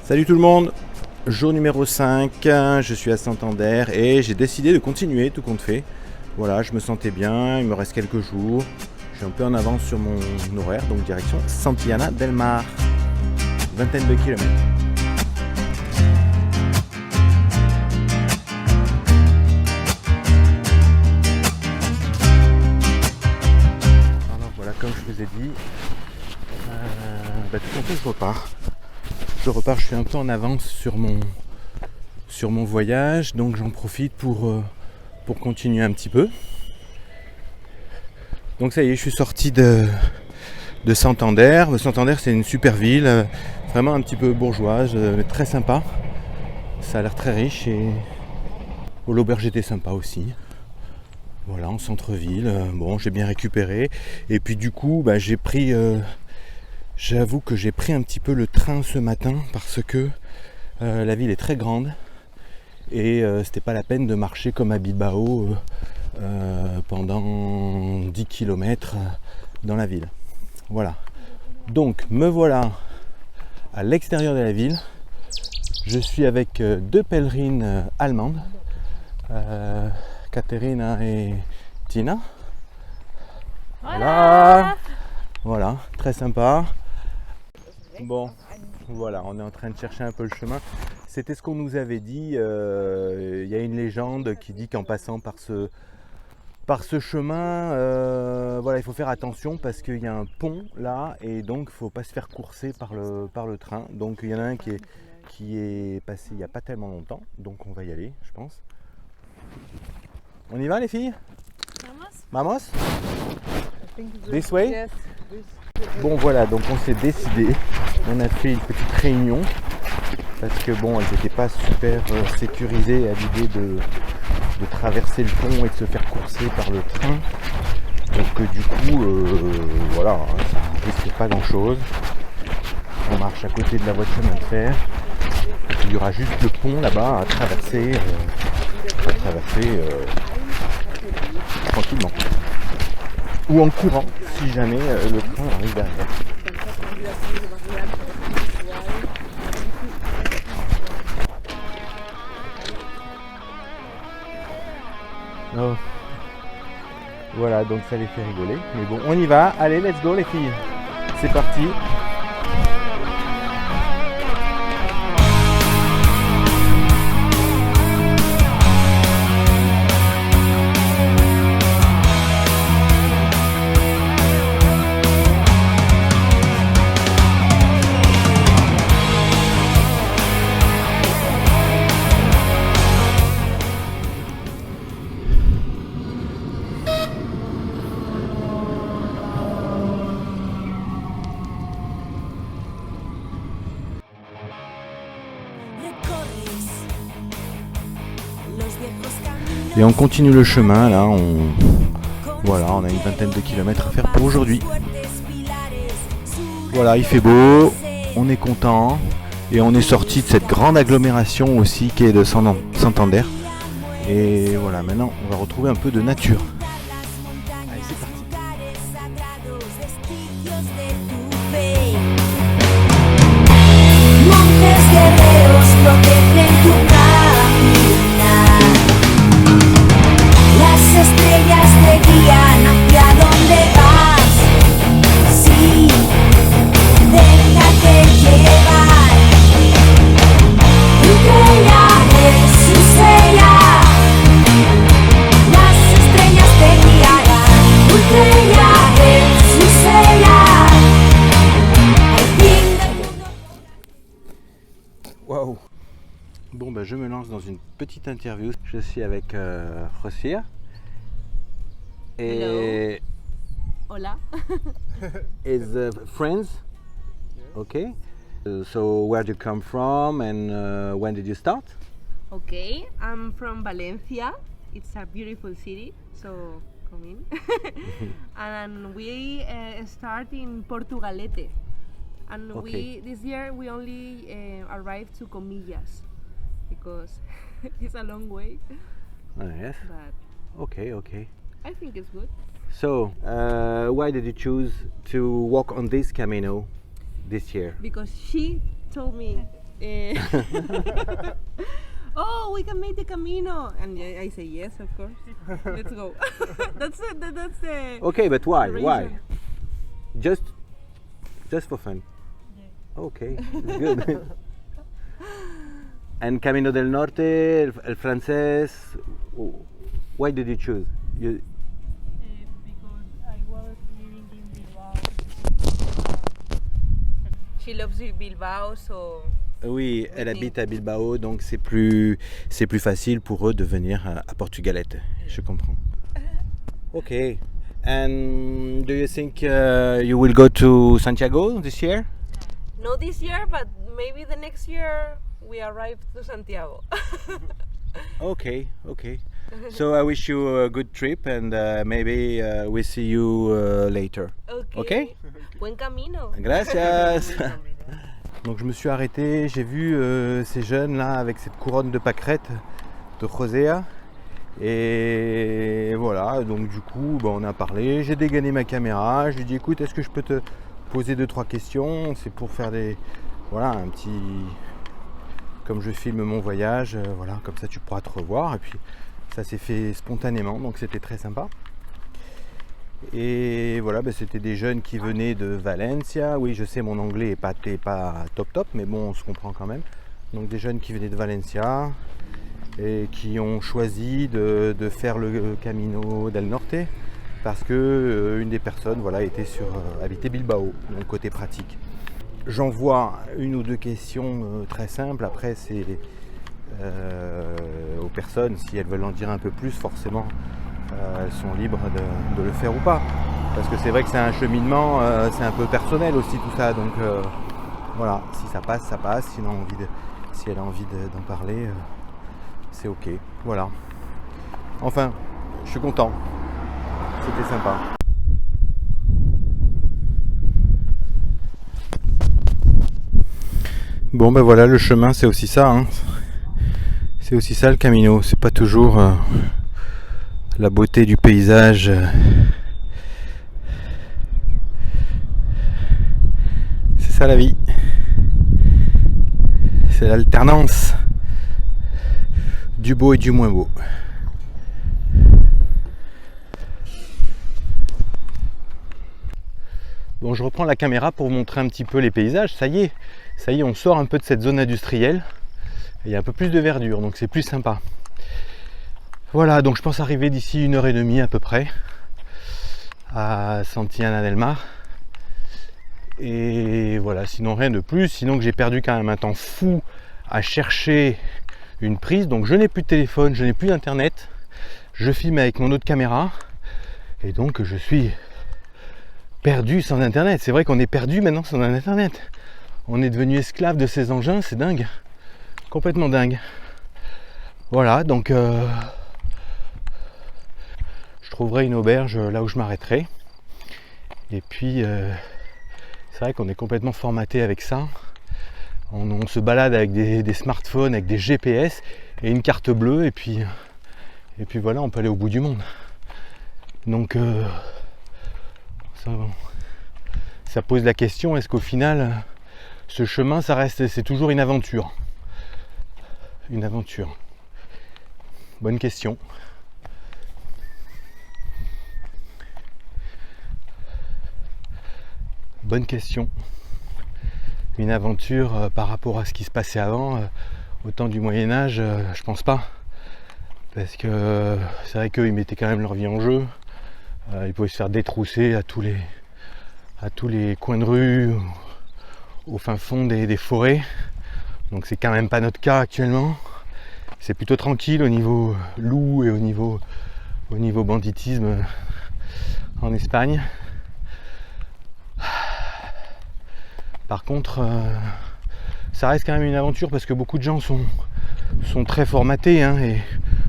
Salut tout le monde, jour numéro 5, je suis à Santander et j'ai décidé de continuer tout compte fait. Voilà, je me sentais bien, il me reste quelques jours, je suis un peu en avance sur mon horaire, donc direction Santillana del Mar, vingtaine de kilomètres. Alors voilà, comme je vous ai dit, tout compte fait, je repars, je suis un peu en avance sur mon voyage, donc j'en profite pour continuer un petit peu. Donc ça y est, je suis sorti de Santander. Santander, c'est une super ville, vraiment un petit peu bourgeoise, mais très sympa. Ça a l'air très riche et l'auberge était sympa aussi. Voilà, en centre-ville. Bon, j'ai bien récupéré. Et puis du coup, j'avoue que j'ai pris un petit peu le train ce matin parce que la ville est très grande et c'était pas la peine de marcher comme à Bilbao pendant 10 km dans la ville. Voilà. Donc me voilà à l'extérieur de la ville. Je suis avec deux pèlerines allemandes, Caterina et Tina. Voilà, très sympa. Bon, voilà, on est en train de chercher un peu le chemin. C'était ce qu'on nous avait dit. Il y a une légende qui dit qu'en passant par ce chemin, il faut faire attention parce qu'il y a un pont là et donc il ne faut pas se faire courser par le train. Donc il y en a un qui est passé il n'y a pas tellement longtemps, donc on va y aller, je pense. On y va les filles? Vamos? This way? Yes. Bon voilà, donc on s'est décidé, on a fait une petite réunion parce que bon, elles n'étaient pas super sécurisées à l'idée de traverser le pont et de se faire courser par le train. Donc du coup, voilà, ça risque pas grand chose. On marche à côté de la voie de chemin de fer. Il y aura juste le pont là-bas à traverser tranquillement. Ou en courant si jamais le train arrive derrière. Oh. Voilà, donc ça les fait rigoler. Mais bon, on y va. Allez, let's go les filles. C'est parti. Et on continue le chemin, là, on a une vingtaine de kilomètres à faire pour aujourd'hui. Voilà, il fait beau, on est content, et on est sorti de cette grande agglomération aussi qui est de Santander. Et voilà, maintenant on va retrouver un peu de nature. Allez, c'est parti. Estrellas te guían hacia donde vas. Sí, déjate llevar. Estrella Jesús ella. Las estrellas te guiarán. Estrella Jesús ella. Al fin del mundo. Waouh. Bon, je me lance dans une petite interview. Je suis avec Rosia. Hello. Hola. Is friends? Okay. So where do you come from and when did you start? Okay, I'm from Valencia. It's a beautiful city, so come in. And we start in Portugalete. And Okay. this year we only arrived to Comillas because it's a long way, Yes. but Okay. I think it's good. So why did you choose to walk on this Camino this year? Because she told me Eh, oh, we can make the Camino. And I say yes, of course. Let's go. That's the Okay, but why? Why? reason. Just for fun. Okay, it's good. And Camino del Norte, el francés. Why did you choose? Because I was living in Bilbao. She loves Bilbao, so Oui, elle habite à Bilbao, donc c'est plus facile pour eux de venir à Portugalete. Je comprends. Okay. And do you think you will go to Santiago this year? not this year, but maybe the next year we arrive to Santiago. Okay, okay. So I wish you a good trip and maybe we see you later. Okay. Buen camino. Gracias. Donc je me suis arrêté, j'ai vu ces jeunes là avec cette couronne de pâquerettes de rosea. Et voilà, donc du coup on a parlé, j'ai dégainé ma caméra, je lui ai dit écoute, est-ce que je peux te poser 2-3 questions? C'est pour faire voilà, un petit, comme je filme mon voyage, voilà, comme ça tu pourras te revoir. Et puis ça s'est fait spontanément, donc c'était très sympa. Et voilà, c'était des jeunes qui venaient de Valencia. Oui, je sais, mon anglais est pas top, mais bon, on se comprend quand même. Donc des jeunes qui venaient de Valencia et qui ont choisi de faire le Camino del Norte parce que une des personnes, voilà, habitait Bilbao, donc côté pratique. J'envoie 1 ou 2 questions très simples. Après, c'est aux personnes, si elles veulent en dire un peu plus, forcément, elles sont libres de le faire ou pas. Parce que c'est vrai que c'est un cheminement, c'est un peu personnel aussi tout ça. Donc voilà, si ça passe, ça passe. Si elle a envie d'en parler, c'est ok. Voilà. Enfin, je suis content. C'était sympa. Bon ben voilà, le chemin c'est aussi ça, hein. C'est aussi ça le Camino, c'est pas toujours la beauté du paysage. C'est ça la vie. C'est l'alternance du beau et du moins beau. Bon, je reprends la caméra pour vous montrer un petit peu les paysages. Ça y est, on sort un peu de cette zone industrielle. Il y a un peu plus de verdure, donc c'est plus sympa. Voilà, donc je pense arriver d'ici 1h30 à peu près à Santillana del Mar. Et voilà, sinon rien de plus. Sinon que j'ai perdu quand même un temps fou à chercher une prise. Donc je n'ai plus de téléphone, je n'ai plus d'internet. Je filme avec mon autre caméra. Et donc je suis perdu sans internet. C'est vrai qu'on est perdu maintenant sans internet. On est devenu esclave de ces engins, c'est dingue. Complètement dingue. Voilà, donc je trouverai une auberge là où je m'arrêterai. Et puis c'est vrai qu'on est complètement formaté avec ça. On se balade avec des smartphones, avec des GPS et une carte bleue, et puis voilà, on peut aller au bout du monde. Donc ça pose la question, est-ce qu'au final ce chemin, c'est toujours une aventure? Une aventure. Bonne question. Bonne question. Une aventure par rapport à ce qui se passait avant, au temps du Moyen-Âge, je pense pas. Parce que c'est vrai qu'ils mettaient quand même leur vie en jeu. Ils pouvaient se faire détrousser à tous les coins de rue, au fin fond des forêts. Donc c'est quand même pas notre cas actuellement. C'est plutôt tranquille au niveau loup et au niveau banditisme en Espagne. Par contre, ça reste quand même une aventure parce que beaucoup de gens sont très formatés, hein, et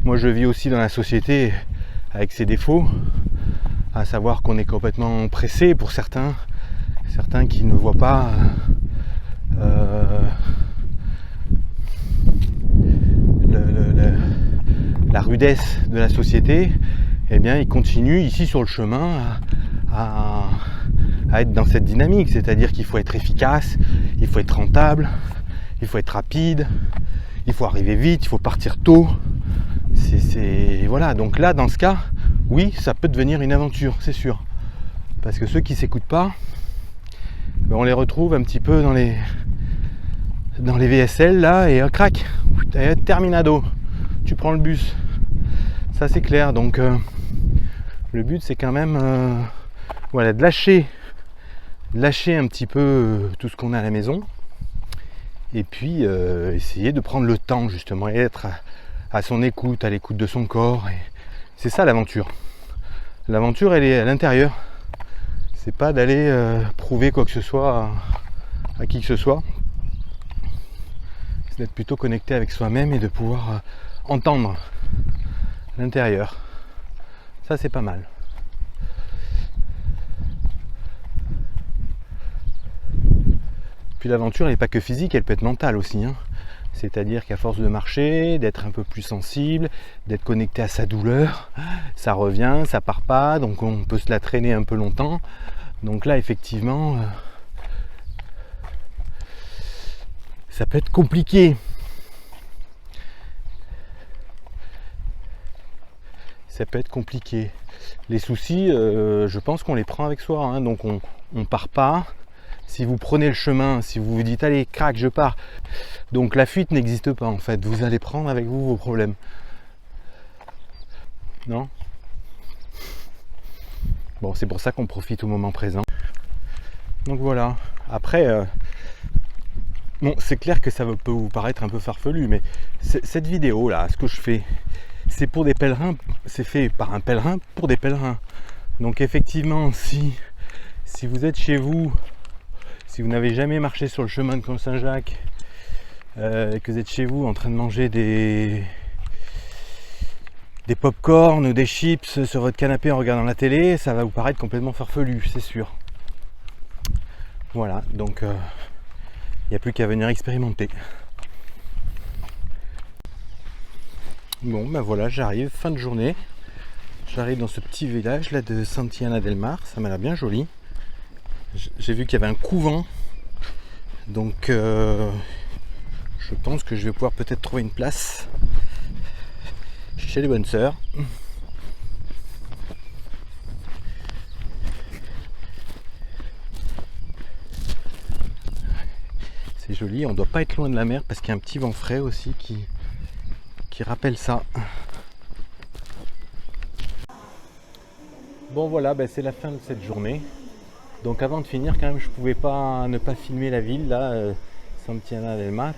moi je vis aussi dans la société avec ses défauts, à savoir qu'on est complètement pressé pour certains qui ne voient pas la rudesse de la société. Eh bien ils continuent ici sur le chemin à être dans cette dynamique, c'est-à-dire qu'il faut être efficace, il faut être rentable, il faut être rapide, il faut arriver vite, il faut partir tôt. Voilà, donc là, dans ce cas, oui, ça peut devenir une aventure, c'est sûr. Parce que ceux qui ne s'écoutent pas, ben on les retrouve un petit peu dans les VSL là, et crac, terminado, tu prends le bus. Ça c'est clair, donc le but c'est quand même voilà, de lâcher un petit peu tout ce qu'on a à la maison, et puis essayer de prendre le temps justement et être à son écoute, à l'écoute de son corps. Et c'est ça l'aventure. L'aventure elle est à l'intérieur. C'est pas d'aller prouver quoi que ce soit à qui que ce soit. C'est d'être plutôt connecté avec soi-même et de pouvoir entendre l'intérieur. Ça c'est pas mal. Puis l'aventure elle n'est pas que physique, elle peut être mentale aussi, hein. C'est-à-dire qu'à force de marcher, d'être un peu plus sensible, d'être connecté à sa douleur, ça revient, ça part pas, donc on peut se la traîner un peu longtemps. Donc là effectivement ça peut être compliqué. Ça peut être compliqué. Les soucis, je pense qu'on les prend avec soi, hein. Donc on part pas. Si vous prenez le chemin, si vous vous dites allez, crac, je pars. Donc la fuite n'existe pas en fait. Vous allez prendre avec vous vos problèmes. Non ? Bon, c'est pour ça qu'on profite au moment présent. Donc voilà. Après, bon, c'est clair que ça peut vous paraître un peu farfelu, mais cette vidéo là, ce que je fais, c'est pour des pèlerins, c'est fait par un pèlerin pour des pèlerins. Donc effectivement, si vous êtes chez vous, si vous n'avez jamais marché sur le chemin de Camp-Saint-Jacques, que vous êtes chez vous en train de manger des pop-corn ou des chips sur votre canapé en regardant la télé, ça va vous paraître complètement farfelu, c'est sûr. Voilà, donc il n'y a plus qu'à venir expérimenter. Bon, ben voilà, j'arrive, fin de journée. J'arrive dans ce petit village là de Santillana del Mar, ça m'a l'air bien joli. J'ai vu qu'il y avait un couvent, donc je pense que je vais pouvoir peut-être trouver une place chez les bonnes sœurs. C'est joli, on doit pas être loin de la mer parce qu'il y a un petit vent frais aussi qui rappelle ça. Bon voilà, ben c'est la fin de cette journée. Donc avant de finir, quand même, je pouvais pas ne pas filmer la ville là, Santillana del Mar,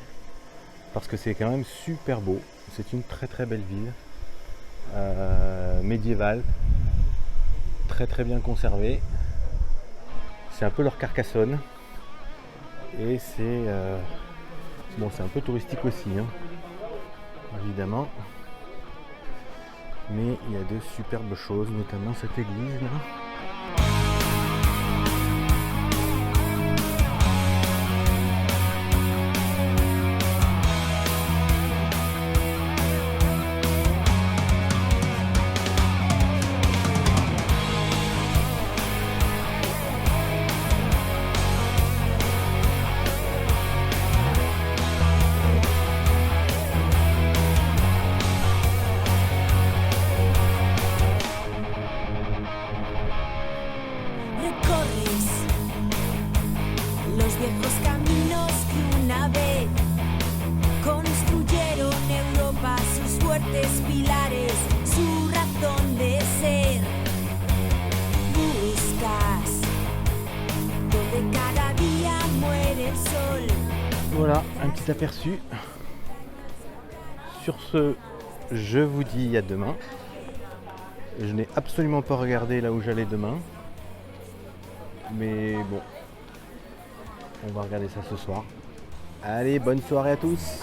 parce que c'est quand même super beau. C'est une très très belle ville, médiévale, très très bien conservée. C'est un peu leur Carcassonne, et c'est bon, c'est un peu touristique aussi, hein, évidemment. Mais il y a de superbes choses, notamment cette église là. Recorres los viejos caminos que una vez construyeron Europa, sus fuertes pilares, su razón de ser. Buscas donde cada día muere el sol. Voilà, un petit aperçu. Sur ce, je vous dis à demain. Je n'ai absolument pas regardé là où j'allais demain. Mais bon, on va regarder ça ce soir. Allez, bonne soirée à tous.